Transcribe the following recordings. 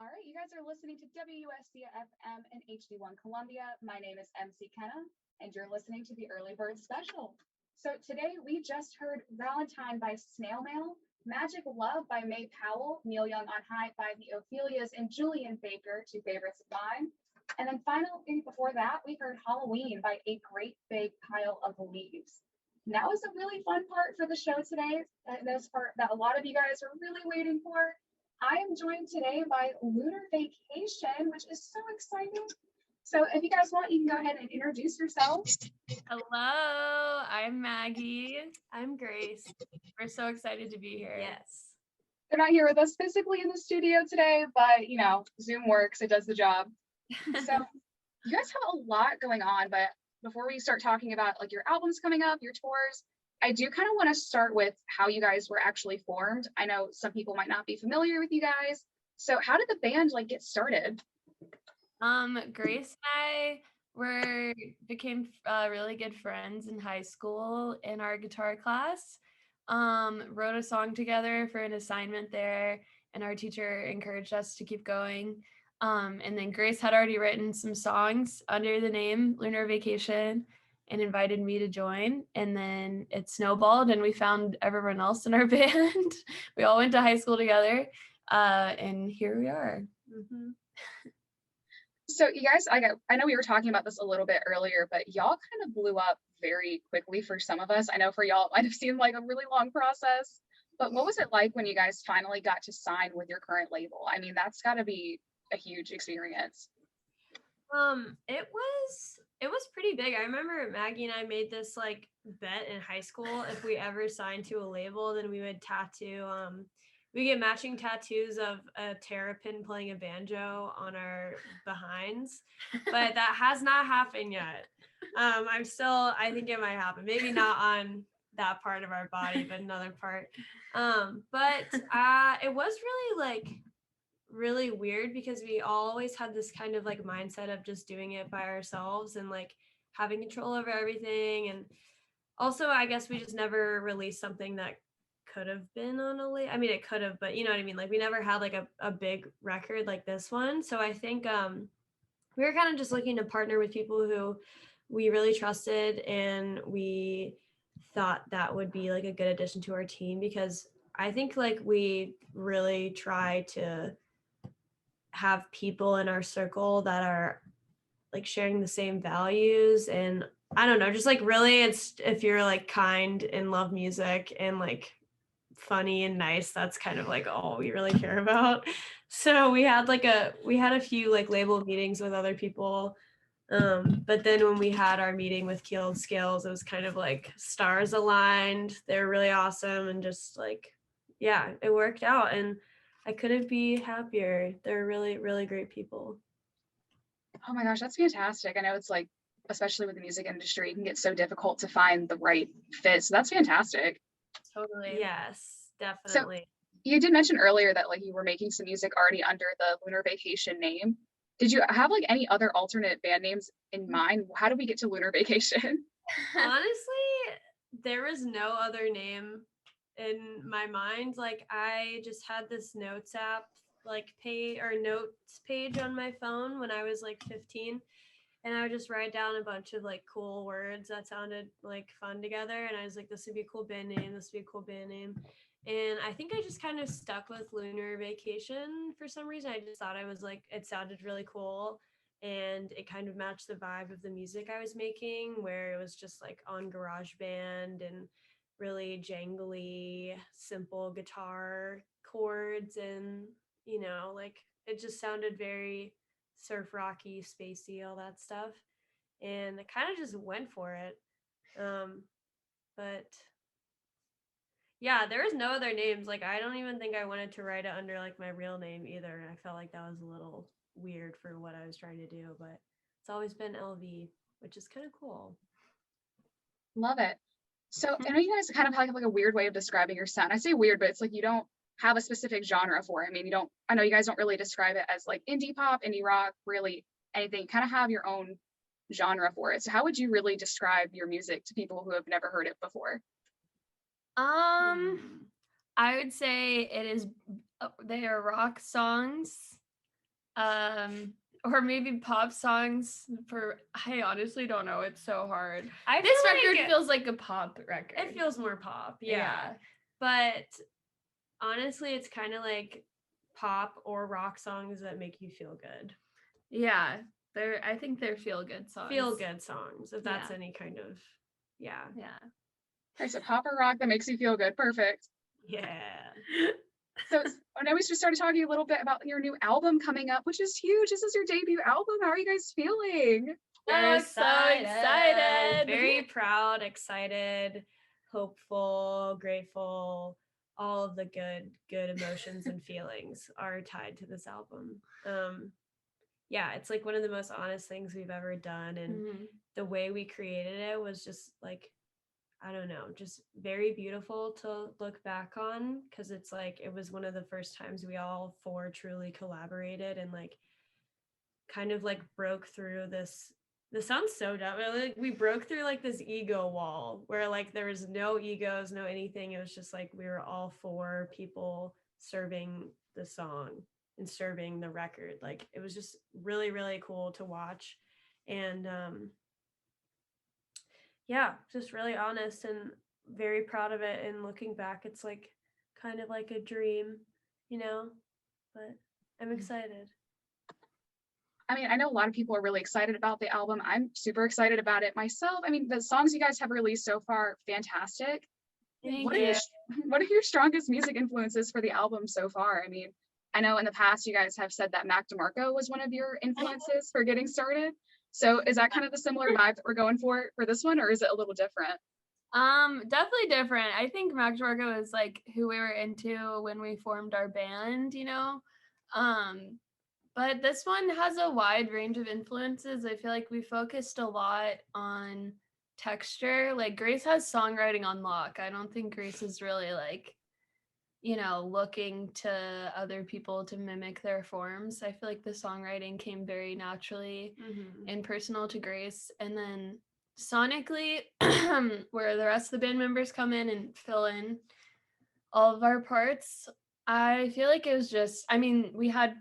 All right, you guys are listening to WUSC-FM in HD1 Columbia. My name is Mckenna, and you're listening to the Early Bird Special. So today we just heard Valentine by Snail Mail, Magic Love by May Powell, Neil Young on High by the Ophelias, and Julian Baker, two favorites of mine. And then finally, before that, we heard Halloween by A Great Big Pile of Leaves. And that was a really fun part for the show today, this part that a lot of you guys are really waiting for. I am joined today by Lunar Vacation, which is so exciting. So if you guys want, you can go ahead and introduce yourselves. Hello, I'm Maggie. I'm Grace. We're so excited to be here. Yes. They're not here with us physically in the studio today, but you know, Zoom works, it does the job. So you guys have a lot going on, but before we start talking about like your albums coming up, your tours, I do kind of want to start with how you guys were actually formed. I know some people might not be familiar with you guys. So how did the band like get started? Grace and I became really good friends in high school in our guitar class. Wrote a song together for an assignment there, and our teacher encouraged us to keep going. And then Grace had already written some songs under the name Lunar Vacation and invited me to join, and then it snowballed and we found everyone else in our band. We all went to high school together, and here we are. Mm-hmm. So you guys, I know we were talking about this a little bit earlier, but y'all kind of blew up very quickly for some of us. I know for y'all it might have seemed like a really long process, but what was it like when you guys finally got to sign with your current label? I mean, that's got to be a huge experience. It was pretty big. I remember Maggie and I made this like bet in high school. If we ever signed to a label, then we would we get matching tattoos of a terrapin playing a banjo on our behinds, but that has not happened yet. I think it might happen. Maybe not on that part of our body, but another part. But it was really weird because we always had this kind of like mindset of just doing it by ourselves and like having control over everything. And also I guess we just never released something that could have been on a label. I mean, it could have, but you know what I mean? Like we never had like a big record like this one. So I think we were kind of just looking to partner with people who we really trusted, and we thought that would be like a good addition to our team, because I think like we really try to have people in our circle that are like sharing the same values. And I don't know, just like really, it's if you're like kind and love music and like funny and nice, that's kind of like all we really care about. So we had a few like label meetings with other people, but then when we had our meeting with Kiehls Scales, it was kind of like stars aligned. They're really awesome, and just like, yeah, it worked out, and I couldn't be happier. They're really, really great people. Oh my gosh, that's fantastic. I know it's like, especially with the music industry, it can get so difficult to find the right fit. So that's fantastic. Totally. Yes, definitely. So you did mention earlier that like you were making some music already under the Lunar Vacation name. Did you have like any other alternate band names in mind? How did we get to Lunar Vacation? Honestly, there was no other name in my mind. Like I just had this notes app like notes page on my phone when I was like 15, and I would just write down a bunch of like cool words that sounded like fun together, and I was like, this would be a cool band name, this would be a cool band name. And I think I just kind of stuck with Lunar Vacation for some reason. I just thought it sounded really cool, and it kind of matched the vibe of the music I was making, where it was just like on GarageBand and really jangly, simple guitar chords, and you know, like it just sounded very surf rocky, spacey, all that stuff. And I kind of just went for it. But yeah, there was no other names. Like I don't even think I wanted to write it under like my real name either. And I felt like that was a little weird for what I was trying to do, but it's always been LV, which is kind of cool. Love it. So I know you guys kind of have like a weird way of describing your sound. I say weird, but it's like you don't have a specific genre for it. I mean, I know you guys don't really describe it as like indie pop, indie rock, really anything. You kind of have your own genre for it. So how would you really describe your music to people who have never heard it before? I would say they are rock songs Or maybe pop songs I honestly don't know. It's so hard. I This feel record like feels like a pop record. it feels more pop, Yeah. But honestly, it's kind of like pop or rock songs that make you feel good. Yeah. I think they're feel good songs. Feel good songs, if that's Yeah. any kind of, yeah. Okay, so pop or rock that makes you feel good. Perfect. Yeah. So I know we just started talking a little bit about your new album coming up, which is huge. This is your debut album. How are you guys feeling? We're so excited. Very proud, excited, hopeful, grateful. All of the good emotions and feelings are tied to this album. Yeah, it's like one of the most honest things we've ever done. And the way we created it was just like, I don't know, just very beautiful to look back on, because it's like it was one of the first times we all four truly collaborated and like kind of like broke through this sounds so dumb, but like we broke through like this ego wall where like there was no egos, no anything. It was just like we were all four people serving the song and serving the record. Like it was just really, really cool to watch. And yeah, just really honest and very proud of it. And looking back, it's like kind of like a dream, but I'm excited. I mean, I know a lot of people are really excited about the album. I'm super excited about it myself. I mean, the songs you guys have released so far, fantastic. Thank What you. are your strongest music influences for the album so far? I mean, I know in the past you guys have said that Mac DeMarco was one of your influences for getting started. So is that kind of the similar vibe that we're going for this one, or is it a little different? Definitely different. I think Mac DeMarco is like who we were into when we formed our band, But this one has a wide range of influences. I feel like we focused a lot on texture. Like Grace has songwriting on lock. I don't think Grace is really like, looking to other people to mimic their forms. I feel like the songwriting came very naturally and personal to Grace. And then sonically, where the rest of the band members come in and fill in all of our parts, I feel like it was just, we had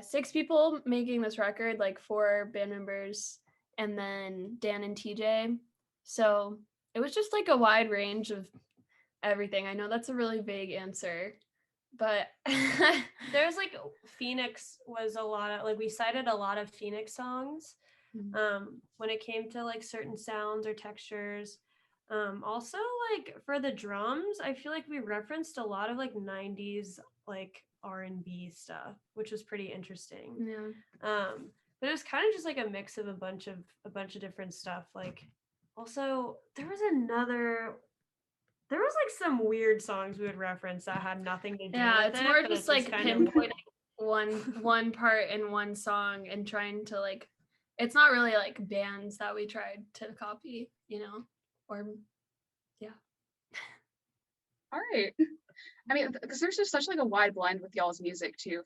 6 people making this record, like 4 band members and then Dan and TJ. So it was just like a wide range of everything. I know that's a really vague answer, but there's like Phoenix was a lot of, like, we cited a lot of Phoenix songs when it came to like certain sounds or textures. Also, like for the drums, I feel like we referenced a lot of like 90s like R&B stuff, which was pretty interesting. But it was kind of just like a mix of a bunch of different stuff. Like also there was like some weird songs we would reference that had nothing to do with it's it, more but just like pinpointing one part in one song and trying to like, it's not really like bands that we tried to copy, or yeah. All right. I mean, because there's just such like a wide blend with y'all's music too,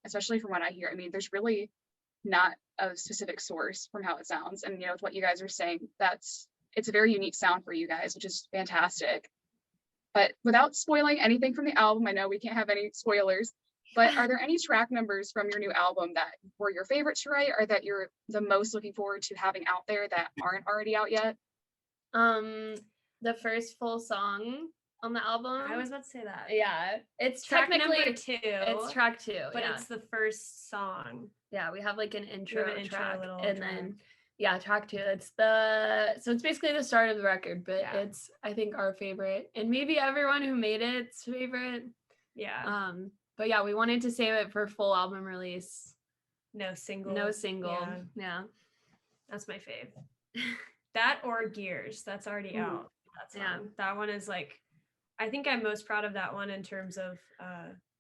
especially from what I hear. I mean, there's really not a specific source from how it sounds. And with what you guys are saying, it's a very unique sound for you guys, which is fantastic. But without spoiling anything from the album, I know we can't have any spoilers, but are there any track numbers from your new album that were your favorites to write, or that you're the most looking forward to having out there that aren't already out yet? The first full song on the album. I was about to say that. Yeah, it's track technically number 2. It's track 2, but it's the first song. Yeah, we have like an intro track, and track. Then track 2. So it's basically the start of the record, but it's I think our favorite, and maybe everyone who made it's favorite. Yeah. But yeah, we wanted to save it for full album release. No single. Yeah. That's my fave. That or Gears. That's already out. That one is like, I think I'm most proud of that one in terms of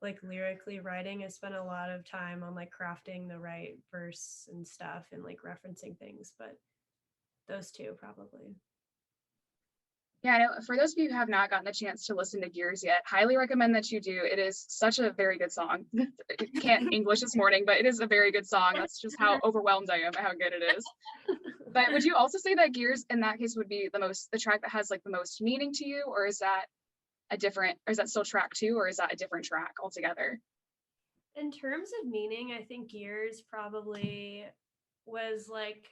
like lyrically writing. I spent a lot of time on like crafting the right verse and stuff and like referencing things, but those 2 probably. Yeah, I know for those of you who have not gotten the chance to listen to Gears yet, highly recommend that you do. It is such a very good song. Can't English this morning, but it is a very good song. That's just how overwhelmed I am by how good it is. But would you also say that Gears in that case would be the track that has like the most meaning to you, or is that still track 2, or is that a different track altogether? In terms of meaning, I think Gears probably was like,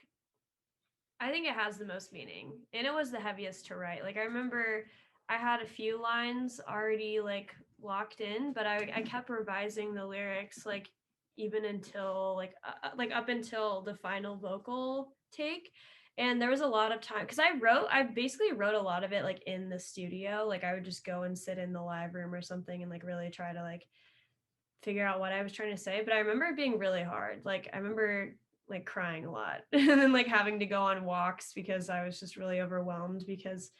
I think it has the most meaning, and it was the heaviest to write. Like I remember I had a few lines already like locked in, but I kept revising the lyrics like even until like up until the final vocal take. And there was a lot of time because I basically wrote a lot of it like in the studio. Like I would just go and sit in the live room or something and like really try to like figure out what I was trying to say. But I remember it being really hard. Like I remember like crying a lot and then like having to go on walks because I was just really overwhelmed because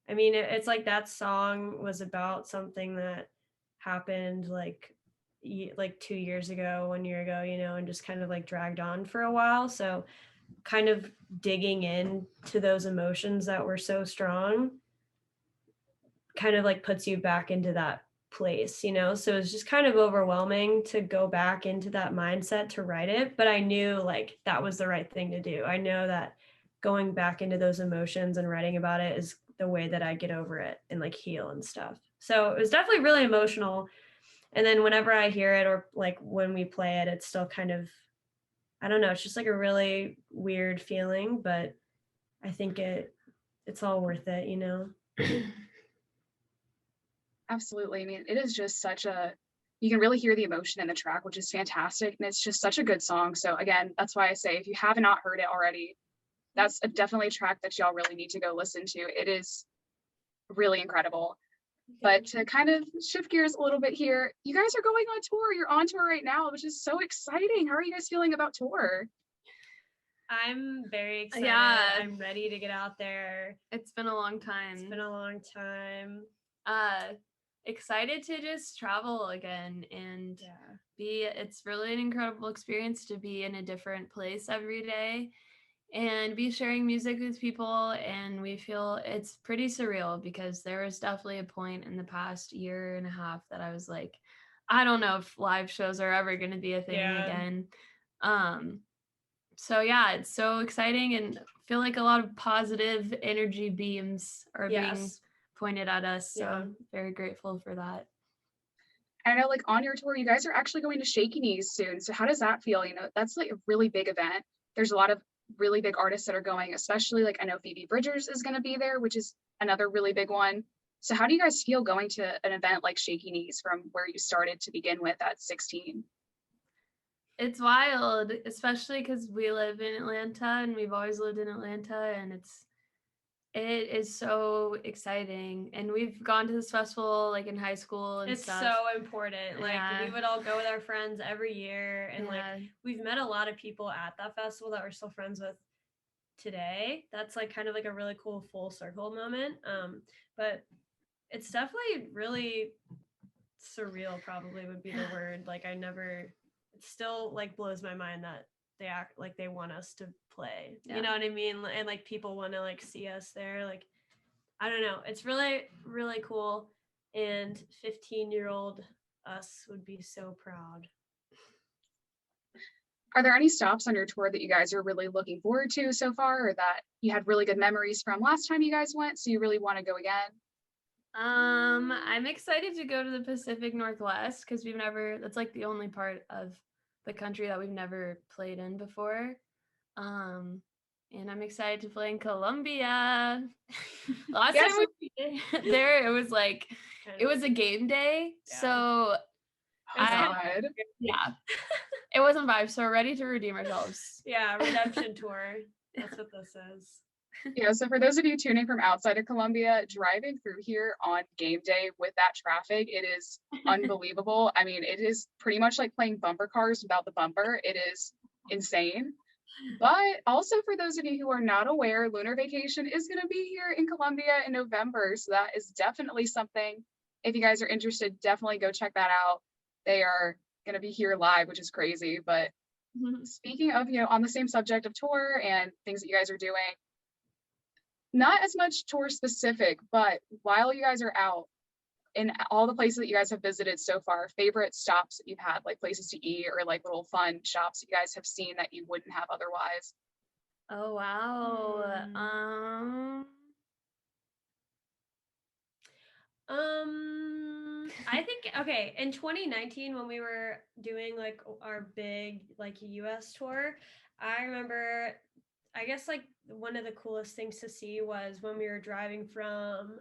I mean it's like that song was about something that happened like 2 years ago, 1 year ago, and just kind of like dragged on for a while. So kind of digging in to those emotions that were so strong kind of like puts you back into that place, so it's just kind of overwhelming to go back into that mindset to write it, but I knew like that was the right thing to do. I know that going back into those emotions and writing about it is the way that I get over it and like heal and stuff. So it was definitely really emotional, and then whenever I hear it or like when we play it, it's still kind of, I don't know, it's just like a really weird feeling, but I think it's all worth it. Absolutely. I mean, it is just you can really hear the emotion in the track, which is fantastic. And it's just such a good song. So again, that's why I say, if you have not heard it already, that's definitely a track that y'all really need to go listen to. It is really incredible. But to kind of shift gears a little bit here, you guys are going on tour. You're on tour right now, which is so exciting. How are you guys feeling about tour? I'm very excited. Yeah. I'm ready to get out there. It's been a long time. Excited to just travel again and it's really an incredible experience to be in a different place every day and be sharing music with people. And we feel it's pretty surreal because there was definitely a point in the past year and a half that I was like, I don't know if live shows are ever going to be a thing again. So yeah, it's so exciting and feel like a lot of positive energy beams are being pointed at us. So I'm very grateful for that. I know, like, on your tour, you guys are actually going to Shaky Knees soon. So how does that feel? That's like a really big event. There's a lot of really big artists that are going, especially like I know Phoebe Bridgers is going to be there, which is another really big one. So how do you guys feel going to an event like Shaky Knees from where you started to begin with at 16? It's wild, especially because we live in Atlanta and we've always lived in Atlanta, and it is so exciting. And we've gone to this festival like in high school and it's stuff. so important. Like we would all go with our friends every year, and like we've met a lot of people at that festival that we're still friends with today. That's like kind of like a really cool full circle moment. But it's definitely really surreal, probably would be the word. Like it still like blows my mind that they act like they want us to play. You know what I mean? And like people want to like see us there. Like, I don't know. It's really, really cool. And 15-year-old us would be so proud. Are there any stops on your tour that you guys are really looking forward to so far, or that you had really good memories from last time you guys went, so you really want to go again? I'm excited to go to the Pacific Northwest because that's like the only part of the country that we've never played in before. And I'm excited to play in Colombia. Last time we were there, it was like, it was a game day. Yeah. So it wasn't vibes. So we're ready to redeem ourselves. Yeah, redemption tour. That's what this is. Yeah, so for those of you tuning from outside of Columbia, driving through here on game day with that traffic, it is unbelievable. I mean, it is pretty much like playing bumper cars without the bumper. It is insane. But also for those of you who are not aware, Lunar Vacation is going to be here in Columbia in November. So that is definitely something, if you guys are interested, definitely go check that out. They are going to be here live, which is crazy. But speaking of, on the same subject of tour and things that you guys are doing, not as much tour specific, but while you guys are out in all the places that you guys have visited so far, favorite stops that you've had, like places to eat or like little fun shops that you guys have seen that you wouldn't have otherwise? Oh, wow. I think, okay, in 2019 when we were doing like our big like US tour, I remember, I guess like one of the coolest things to see was when we were driving from,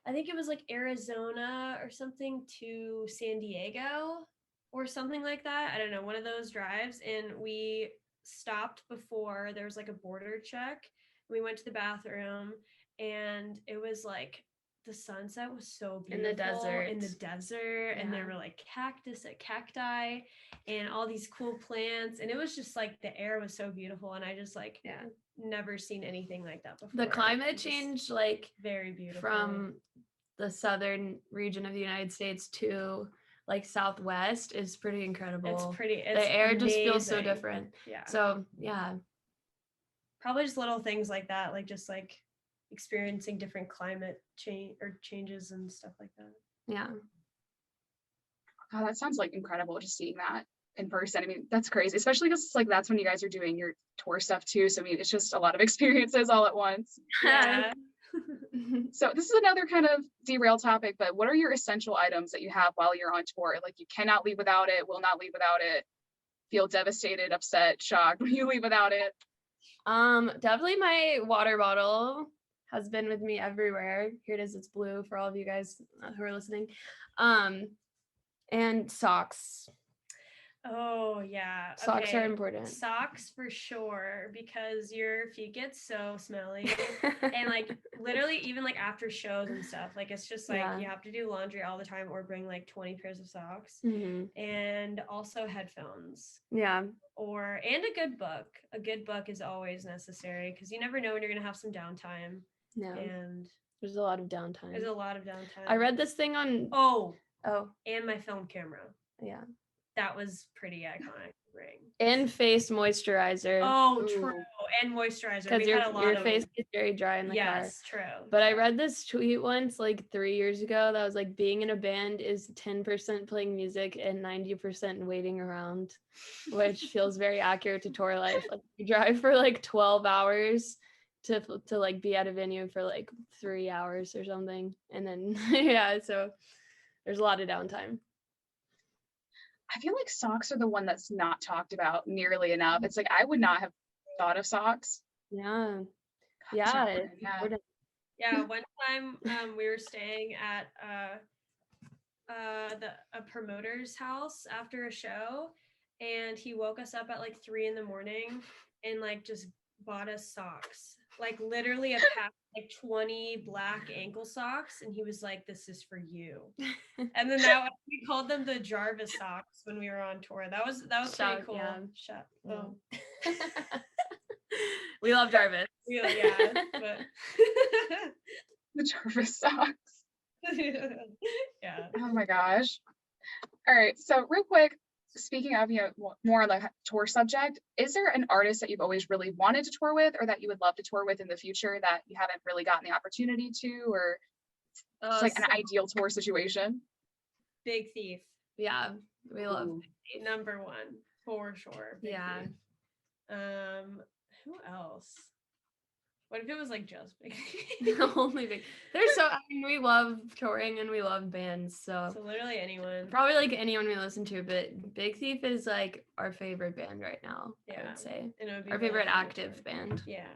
I think it was like Arizona or something to San Diego or something like that. I don't know, one of those drives. And we stopped before there was like a border check. We went to the bathroom and it was like the sunset was so In beautiful the desert. and there Yeah. were like cacti and all these cool plants. And it was just like the air was so beautiful. And I just like never seen anything like that before. The climate Just change, like very beautiful from the southern region of the United States to like Southwest is pretty incredible. It's the air just feels so amazing. different. Yeah. So yeah. Probably just little things like that, like just like experiencing different climate change or changes and stuff like that. Yeah. Oh, that sounds like incredible, just seeing that in person. I mean, that's crazy, especially because like that's when you guys are doing your tour stuff too. So I mean, it's just a lot of experiences all at once. Yeah. So this is another kind of derail topic, but what are your essential items that you have while you're on tour? Like you cannot leave without it, will not leave without it, feel devastated, upset, shocked when you leave without it? Definitely my water bottle has been with me everywhere. Here it is, it's blue for all of you guys who are listening. And socks. Oh yeah. Socks are important. Socks for sure, because your feet get so smelly. And like literally even like after shows and stuff, like it's just like you have to do laundry all the time or bring like 20 pairs of socks. And also headphones. Yeah. And a good book. A good book is always necessary because you never know when you're gonna have some downtime. Yeah. And there's a lot of downtime. I read this thing on and my film camera. Yeah. That was pretty iconic ring. And face moisturizer. Oh, true. And moisturizer. Because your face gets very dry in the car. Yes, true. But I read this tweet once, like 3 years ago, that was like being in a band is 10% playing music and 90% waiting around, which feels very accurate to tour life. Like you drive for like 12 hours to like be at a venue for like 3 hours or something. And then, so there's a lot of downtime. I feel like socks are the one that's not talked about nearly enough. It's like I would not have thought of socks. Yeah. One time we were staying at a promoter's house after a show, and he woke us up at like 3 a.m. and like just bought us socks, like literally a pack, like 20 black ankle socks, and he was like, "This is for you." And then we called them the Jarvis socks when we were on tour. That was pretty cool. Yeah. We love Jarvis. But The Jarvis socks. Yeah. Oh my gosh. All right. So real quick, speaking of, more on the tour subject, is there an artist that you've always really wanted to tour with or that you would love to tour with in the future that you haven't really gotten the opportunity to, or it's like an ideal tour situation? Big Thief. Yeah, we love Big Thief. Number one, for sure. Big Thief. Who else? What if it was like just Big Thief? Only Big. We love touring and we love bands, so literally anyone. Probably like anyone we listen to, but Big Thief is like our favorite band right now. Yeah, I would say our favorite active band. Yeah.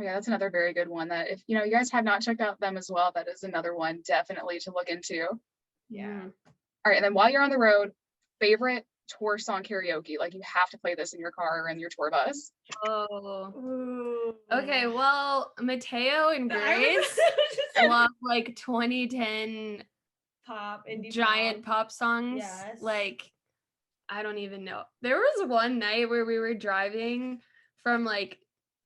Okay, that's another very good one that if you guys have not checked out them as well, that is another one definitely to look into. Yeah. All right, and then while you're on the road, favorite tour song karaoke, like you have to play this in your car or in your tour bus. Oh. Okay, well, Mateo and Grace love like 2010 pop indie giant pop songs. Yes. Like I don't even know. There was one night where we were driving from like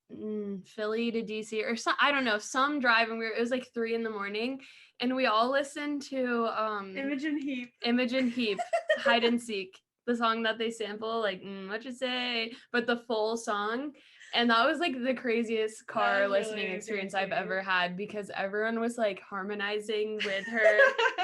Philly to DC or some, I don't know, some drive, and it was like 3 a.m. and we all listened to Imogen Heap Hide and Seek, the song that they sample, like what you say, but the full song. And that was like the craziest car listening experience I've ever had, because everyone was like harmonizing with her.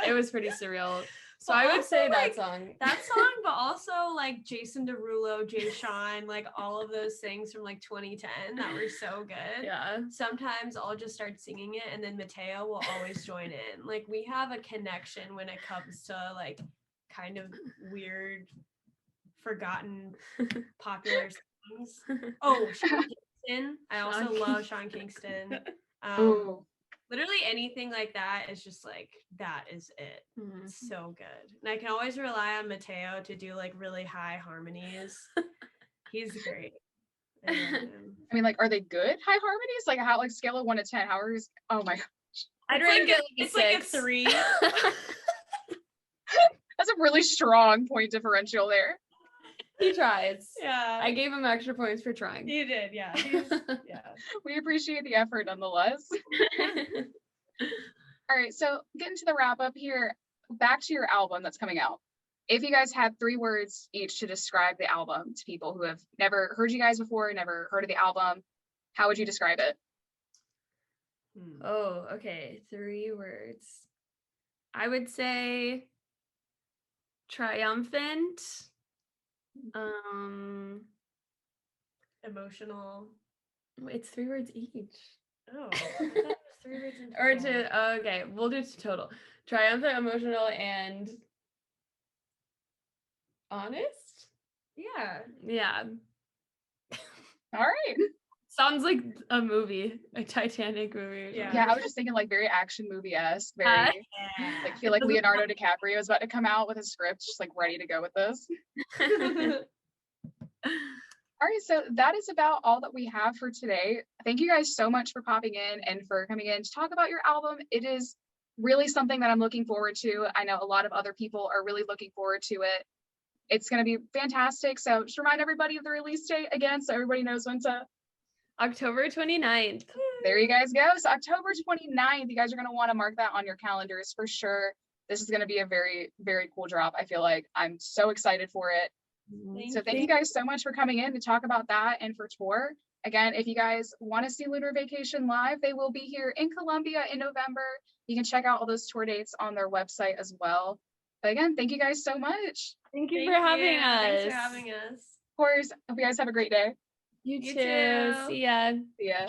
It was pretty surreal. So But I would also, say like, that song. that song, but also like Jason Derulo, Jay Sean, like all of those things from like 2010 that were so good. Yeah. Sometimes I'll just start singing it and then Mateo will always join in. Like we have a connection when it comes to like kind of weird, forgotten, popular songs. Oh, Sean Kingston. I also Sean love Sean Kingston. Ooh. Literally anything like that is just like, that is it. Mhm. It's so good. And I can always rely on Mateo to do like really high harmonies. He's great. I love him. I mean, like, are they good high harmonies? Like, how, like, scale of 1 to 10? How are you? Oh my, I'd It's like rank it. a It's like a 6. 3. that's a really strong point differential there. He tries. Yeah. I gave him extra points for trying. You did, yeah. Yeah. We appreciate the effort nonetheless. All right, so getting to the wrap up here, back to your album that's coming out. If you guys had 3 words each to describe the album to people who have never heard you guys before, never heard of the album, how would you describe it? Oh, okay. 3 words. I would say triumphant. Emotional. It's 3 words each. Oh, I thought it was 3 words in Or total. okay, we'll do total. Triumphant, emotional, and honest? Yeah. Yeah. All right. Sounds like a movie, a Titanic movie. Or Yeah. something. Yeah, I was just thinking like very action movie-esque, very Yeah. like feel like Leonardo DiCaprio is about to come out with a script, just like ready to go with this. All right, so that is about all that we have for today. Thank you guys so much for popping in and for coming in to talk about your album. It is really something that I'm looking forward to. I know a lot of other people are really looking forward to it. It's going to be fantastic. So just remind everybody of the release date again so everybody knows when to. October 29th. There you guys go. So October 29th, you guys are going to want to mark that on your calendars for sure. This is going to be a very, very cool drop. I feel like I'm so excited for it. So thank you guys so much for coming in to talk about that and for tour. Again, if you guys want to see Lunar Vacation live, they will be here in Columbia in November. You can check out all those tour dates on their website as well. But again, thank you guys so much. Thank you Thank for having you. us. Thanks for having us. Of course, hope you guys have a great day. You You too. too. See ya. See ya.